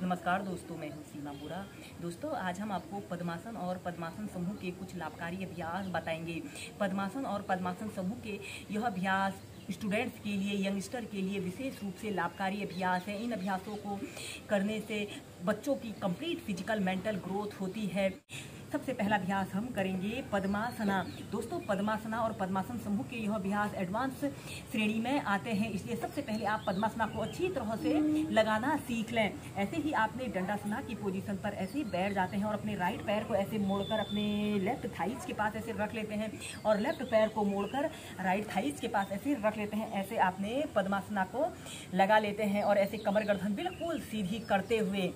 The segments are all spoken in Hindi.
नमस्कार दोस्तों, मैं हूं सीमा बुरा। दोस्तों, आज हम आपको पद्मासन और पद्मासन समूह के कुछ लाभकारी अभ्यास बताएंगे। पद्मासन और पद्मासन समूह के यह अभ्यास स्टूडेंट्स के लिए, यंगस्टर के लिए विशेष रूप से लाभकारी अभ्यास है। इन अभ्यासों को करने से बच्चों की कंप्लीट फिजिकल मेंटल ग्रोथ होती है। सबसे पहला अभ्यास हम करेंगे पद्मासना। दोस्तों, पद्मासना और पद्मासन समूह के यह अभ्यास एडवांस श्रेणी में आते हैं, इसलिए सबसे पहले आप पद्मासना को अच्छी तरह से लगाना सीख लें। ऐसे ही आपने दंडासना की पोजीशन पर ऐसे बैठ जाते हैं और अपने राइट पैर को ऐसे मोड़कर अपने लेफ्ट थाइज के पास ऐसे रख लेते हैं और लेफ्ट पैर को मोड़कर राइट थाइज के पास ऐसे रख लेते हैं। ऐसे आपने पद्मासना को लगा लेते हैं और ऐसे कमर गर्दन बिल्कुल सीधी करते हुए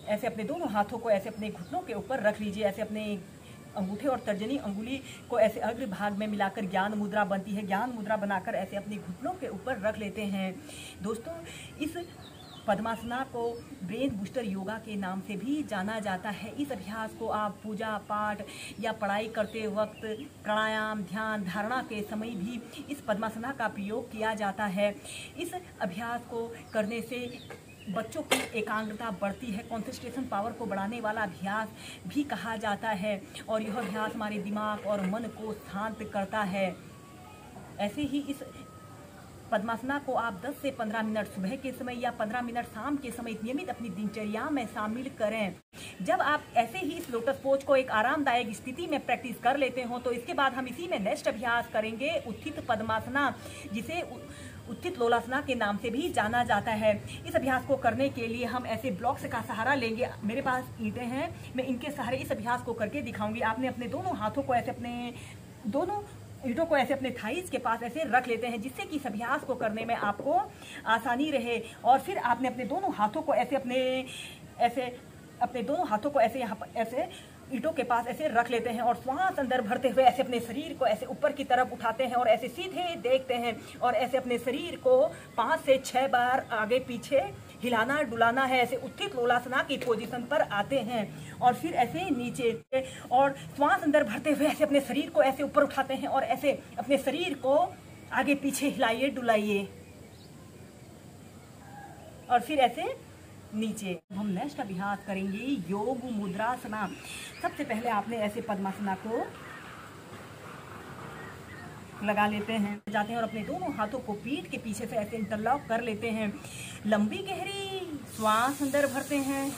ऐसे अपने दोनों हाथों को ऐसे अपने घुटनों के ऊपर रख लीजिए। ऐसे अपने अंगूठे और तर्जनी अंगुली को ऐसे अग्र भाग में मिलाकर ज्ञान मुद्रा बनती है। ज्ञान मुद्रा बनाकर ऐसे अपने घुटनों के ऊपर रख लेते हैं। दोस्तों, इस पद्मासना को ब्रेन बूस्टर योगा के नाम से भी जाना जाता है। इस अभ्यास को आप पूजा पाठ या पढ़ाई करते वक्त, प्राणायाम, ध्यान, धारणा के समय भी इस पद्मासना का प्रयोग किया जाता है। इस अभ्यास को करने से बच्चों की एकाग्रता बढ़ती है। कॉन्सेंट्रेशन पावर को बढ़ाने वाला अभ्यास भी कहा जाता है और यह अभ्यास हमारे दिमाग और मन को शांत करता है। ऐसे ही इस पद्मासना को आप 10 से 15 मिनट सुबह के समय या 15 मिनट शाम के समय नियमित अपनी दिनचर्या में शामिल करें। जब आप ऐसे ही इस लोटस पोज को एक आरामदायक स्थिति में प्रैक्टिस कर लेते हो तो इसके बाद हम इसी में नेक्स्ट अभ्यास करेंगे उत्थित पद्मासना, जिसे उत्थित लोलासना के नाम से भी जाना जाता है। इस अभ्यास को करने के लिए हम ऐसे ब्लॉक्स का सहारा लेंगे। मेरे पास ईंटें हैं, मैं इनके सहारे इस अभ्यास को करके दिखाऊंगी। आपने अपने दोनों हाथों को ऐसे अपने दोनों ईंटों को ऐसे अपने थाइज के पास ऐसे रख लेते हैं, जिससे कि इस अभ्यास को करने में आपको आसानी रहे। और फिर आपने अपने दोनों हाथों को ऐसे अपने दोनों हाथों को ऐसे यहाँ पर ऐसे ईंटों के पास ऐसे रख लेते हैं और श्वास अंदर भरते हुए ऐसे अपने शरीर को ऐसे ऊपर की तरफ उठाते हैं और ऐसे सीधे देखते हैं और ऐसे अपने शरीर को 5 से 6 बार आगे पीछे हिलाना डुलाना है। ऐसे उत्थित लोलासना की पोजीशन पर आते हैं और फिर ऐसे नीचे और श्वास अंदर भरते हुए ऐसे अपने शरीर को ऐसे ऊपर उठाते हैं और ऐसे अपने शरीर को आगे पीछे हिलाइए डुलाइए और फिर ऐसे नीचे। हम नेक्स्ट अभ्यास करेंगे योग मुद्रासना। सबसे पहले आपने ऐसे पद्मासना को लगा लेते हैं, जाते हैं और अपने दोनों हाथों को पीठ के पीछे से ऐसे इंटरलॉक कर लेते हैं। लंबी गहरी श्वास अंदर भरते हैं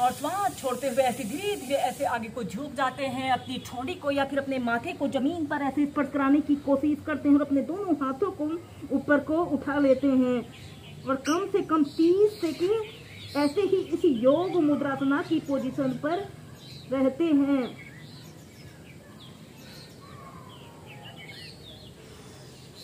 और श्वास छोड़ते हुए ऐसे धीरे धीरे ऐसे आगे को झुक जाते हैं। अपनी ठोड़ी को या फिर अपने माथे को जमीन पर ऐसे स्पर्श कराने की कोशिश करते हैं और अपने दोनों हाथों को ऊपर को उठा लेते हैं और कम से कम 30 सेकंड ऐसे ही इस योग मुद्रासना की पोजीशन पर रहते हैं।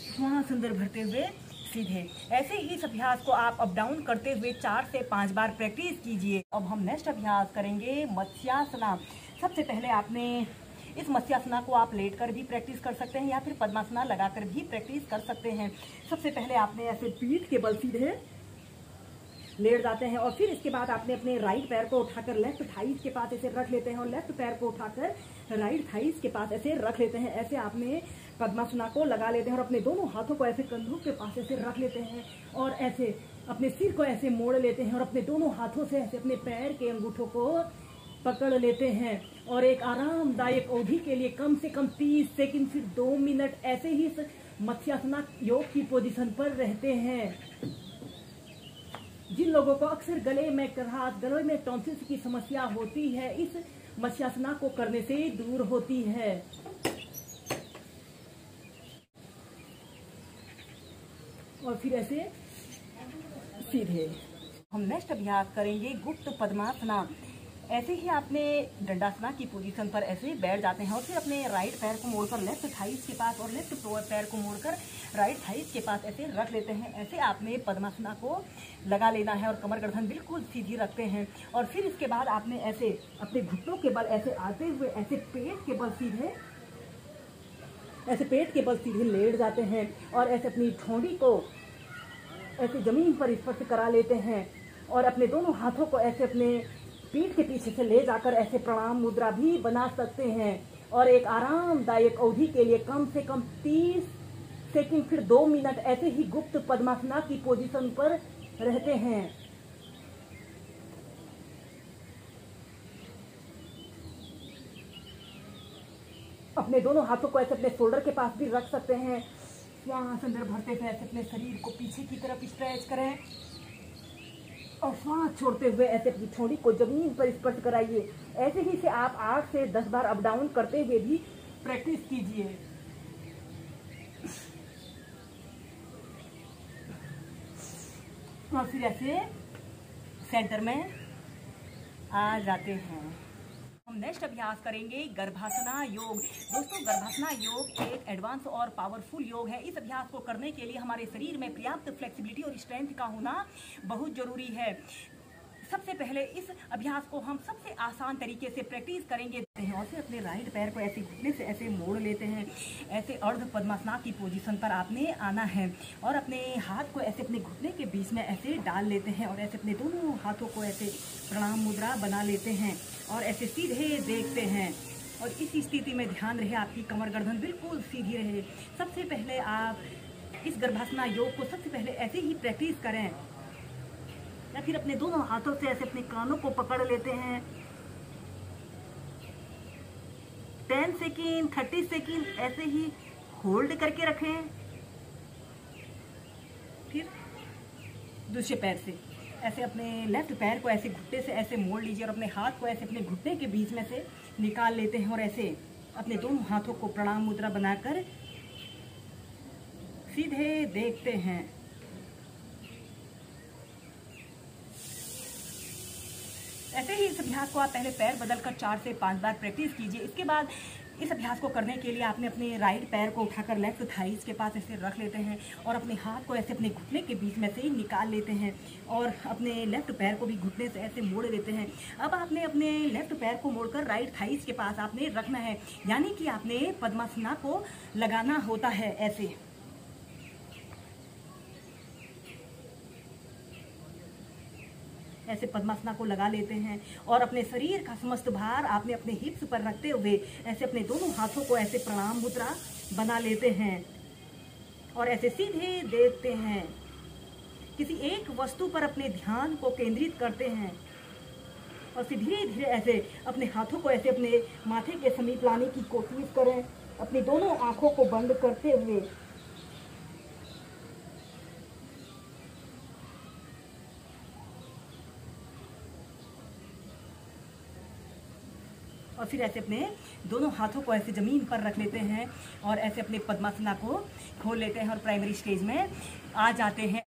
श्वास अंदर भरते हुए सीधे। ऐसे ही इस अभ्यास को आप अप डाउन करते हुए 4 से 5 बार प्रैक्टिस कीजिए। अब हम नेक्स्ट अभ्यास करेंगे मत्स्यासना। सबसे पहले आपने इस मत्स्यासना को आप लेटकर भी प्रैक्टिस कर सकते हैं या फिर पद्मासना लगाकर भी प्रैक्टिस कर सकते हैं। सबसे पहले आपने ऐसे पीठ के बल सीधे लेट जाते हैं और फिर इसके बाद आपने अपने राइट पैर को उठाकर लेफ्ट थाइज के पास ऐसे रख लेते हैं और लेफ्ट पैर को उठाकर राइट थाइज के पास ऐसे रख लेते हैं। ऐसे आपने पद्मासना को लगा लेते हैं और अपने दोनों हाथों को ऐसे कंधों के पास ऐसे रख लेते हैं और ऐसे अपने सिर को ऐसे मोड़ लेते हैं और अपने दोनों हाथों से ऐसे अपने पैर के अंगूठों को पकड़ लेते हैं और एक आरामदायक अवधि के लिए कम से कम 30 सेकंड फिर 2 मिनट ऐसे ही मत्स्यासना योग की पोजीशन पर रहते हैं। जिन लोगों को अक्सर गले में खराश, गले में टॉन्सिल्स की समस्या होती है, इस मत्स्यासना को करने से दूर होती है। और फिर ऐसे सीधे। हम नेक्स्ट अभ्यास करेंगे गुप्त पद्मासना। ऐसे ही आपने दंडासना की पोजीशन पर ऐसे बैठ जाते हैं और फिर अपने राइट पैर को मोड़कर लेफ्ट थाइज के पास और लेफ्ट पैर को मोड़कर राइट थाइज के पास ऐसे रख लेते हैं। ऐसे आपने पद्मासना को लगा लेना है और कमर गर्दन बिल्कुल सीधी रखते हैं और फिर इसके बाद आपने ऐसे अपने घुटनों के बल ऐसे आते हुए ऐसे पेट के बल सीधे लेट जाते हैं और ऐसे अपनी ठोड़ी को ऐसे जमीन पर स्पर्श करा लेते हैं और अपने दोनों हाथों को ऐसे अपने पीठ के पीछे से ले जाकर ऐसे प्रणाम मुद्रा भी बना सकते हैं और एक आरामदायक अवधि के लिए कम से कम 30 सेकंड फिर 2 मिनट ऐसे ही गुप्त पद्मासना की पोजीशन पर रहते हैं। अपने दोनों हाथों को ऐसे अपने शोल्डर के पास भी रख सकते हैं। श्वास अंदर भरते हुए ऐसे अपने शरीर को पीछे की तरफ स्ट्रेच करें और श्वास छोड़ते हुए ऐसे अपनी ठोड़ी को जमीन पर स्पर्श कराइए। ऐसे ही से आप 8 से 10 बार अप डाउन करते हुए भी प्रैक्टिस कीजिए। और फिर ऐसे सेंटर में आ जाते हैं। हम नेक्स्ट अभ्यास करेंगे गर्भासना योग। दोस्तों, गर्भासना योग एक एडवांस और पावरफुल योग है। इस अभ्यास को करने के लिए हमारे शरीर में पर्याप्त फ्लेक्सिबिलिटी और स्ट्रेंथ का होना बहुत जरूरी है। सबसे पहले इस अभ्यास को हम सबसे आसान तरीके से प्रैक्टिस करेंगे और फिर अपने राइट पैर को ऐसे घुटने से ऐसे मोड़ लेते हैं। ऐसे अर्ध पद्मासना की पोजीशन पर आपने आना है और अपने हाथ को ऐसे अपने घुटने के बीच में ऐसे डाल लेते हैं और ऐसे अपने दोनों हाथों को ऐसे प्रणाम मुद्रा बना लेते हैं और ऐसे सीधे देखते हैं। और इस स्थिति में ध्यान रहे आपकी कमर गर्दन बिल्कुल सीधी रहे। सबसे पहले आप इस गर्भासना योग को सबसे पहले ऐसे ही प्रैक्टिस करें या फिर अपने दोनों हाथों से ऐसे अपने कानों को पकड़ लेते हैं। 10 सेकेंड 30 सेकेंड ऐसे ही होल्ड करके रखें। फिर दूसरे पैर से ऐसे अपने लेफ्ट पैर को ऐसे घुटने से ऐसे मोड़ लीजिए और अपने हाथ को ऐसे अपने घुटने के बीच में से निकाल लेते हैं और ऐसे अपने दोनों हाथों को प्रणाम मुद्रा बनाकर सीधे देखते हैं। ऐसे ही इस अभ्यास को आप पहले पैर बदलकर 4 से 5 बार प्रैक्टिस कीजिए। इसके बाद इस अभ्यास को करने के लिए आपने अपने राइट पैर को उठाकर लेफ्ट थाइस के पास ऐसे रख लेते हैं और अपने हाथ को ऐसे अपने घुटने के बीच में से ही निकाल लेते हैं और अपने लेफ्ट पैर को भी घुटने से ऐसे मोड़ लेते हैं। अब आपने अपने लेफ्ट पैर को मोड़कर राइट थाइस के पास आपने रखना है, यानी कि आपने पद्मासना को लगाना होता है। ऐसे पद्मासना को लगा लेते हैं और अपने शरीर का समस्त भार आपने अपने हिप्स पर रखते हुए ऐसे अपने दोनों हाथों को ऐसे प्रणाम मुद्रा बना लेते हैं और ऐसे सीधे देखते हैं। किसी एक वस्तु पर अपने ध्यान को केंद्रित करते हैं और फिर धीरे धीरे ऐसे अपने हाथों को ऐसे अपने माथे के समीप लाने की कोशिश करें, अपनी दोनों आंखों को बंद करते हुए। और फिर ऐसे अपने दोनों हाथों को ऐसे जमीन पर रख लेते हैं और ऐसे अपने पद्मासना को खोल लेते हैं और प्राइमरी स्टेज में आ जाते हैं।